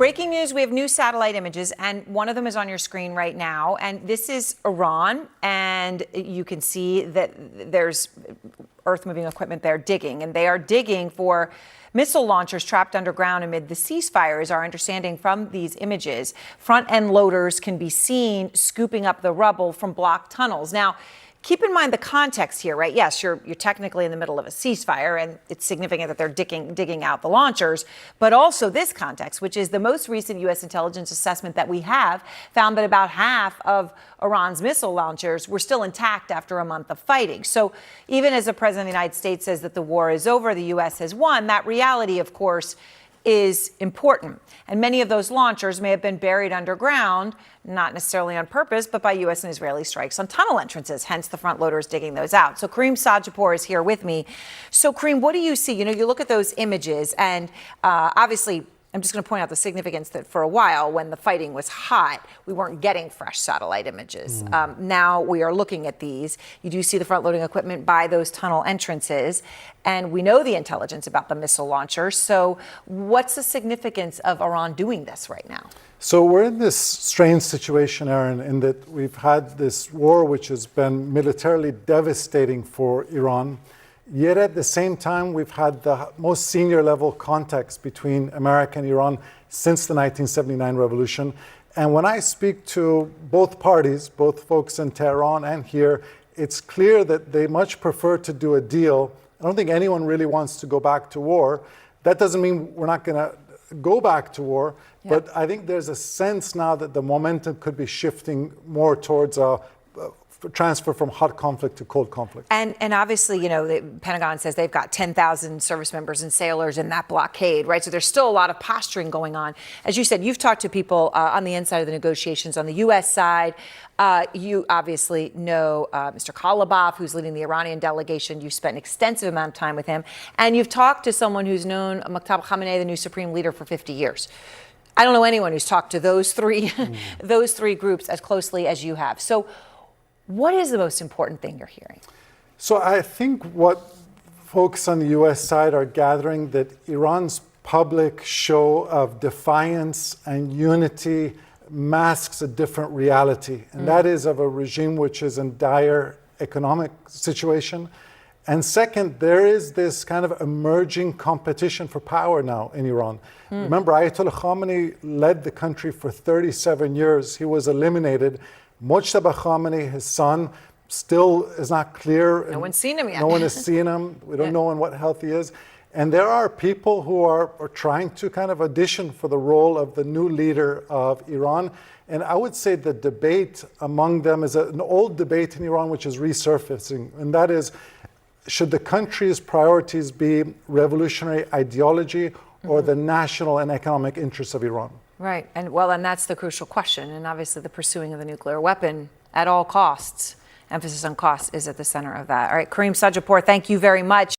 breaking news, we have new satellite images, and one of them is on your screen right now. And this is Iran, and you can see that there's earth-moving equipment there digging, and they are digging for missile launchers trapped underground amid the ceasefire, is our understanding from these images. Front-end loaders can be seen scooping up the rubble from blocked tunnels. Now, keep in mind the context here, right? Yes, you're technically in the middle of a ceasefire, and it's significant that they're digging out the launchers, but also this context, which is the most recent U.S. intelligence assessment that we have, found that about half of Iran's missile launchers were still intact after a month of fighting. So even as the President of the United States says that the war is over, the U.S. has won, that reality, of course, is important. And many of those launchers may have been buried underground, not necessarily on purpose, but by U.S. and Israeli strikes on tunnel entrances, hence the front loaders digging those out. So Kreem Sejadibor is here with me. So Kreem, what do you see? You know, you look at those images, and obviously, I'm just going to point out the significance that for a while, when the fighting was hot, we weren't getting fresh satellite images. Now we are looking at these. You do see the front-loading equipment by those tunnel entrances, and we know the intelligence about the missile launcher. So what's the significance of Iran doing this right now? So we're in this strange situation, Erin, in that we've had this war which has been militarily devastating for Iran. Yet at the same time, we've had the most senior level contacts between America and Iran since the 1979 revolution. And when I speak to both parties, both folks in Tehran and here, it's clear that they much prefer to do a deal. I don't think anyone really wants to go back to war. That doesn't mean we're not going to go back to war, but I think there's a sense now that the momentum could be shifting more towards a transfer from hot conflict to cold conflict. And obviously, you know, the Pentagon says they've got 10,000 service members and sailors in that blockade, right? So there's still a lot of posturing going on. As you said, you've talked to people on the inside of the negotiations on the U.S. side. You obviously know Mr. Kalibov, who's leading the Iranian delegation. You've spent an extensive amount of time with him. And you've talked to someone who's known Muqtada Khamenei, the new supreme leader, for 50 years. I don't know anyone who's talked to those three, those three groups as closely as you have. So what is the most important thing you're hearing? So I think what folks on the U.S. side are gathering that Iran's public show of defiance and unity masks a different reality. And that is of a regime which is in dire economic situation. And second, there is this kind of emerging competition for power now in Iran. Remember, Ayatollah Khamenei led the country for 37 years. He was eliminated. Mojtaba Khamenei, his son, still is not clear. No one's seen him yet. No one has seen him. We don't know in what health he is. And there are people who are trying to kind of audition for the role of the new leader of Iran. And I would say the debate among them is an old debate in Iran which is resurfacing. And that is, should the country's priorities be revolutionary ideology or the national and economic interests of Iran? Right. And well, and that's the crucial question. And obviously the pursuing of the nuclear weapon at all costs, emphasis on costs, is at the center of that. All right, Kreem Sejadibor, thank you very much.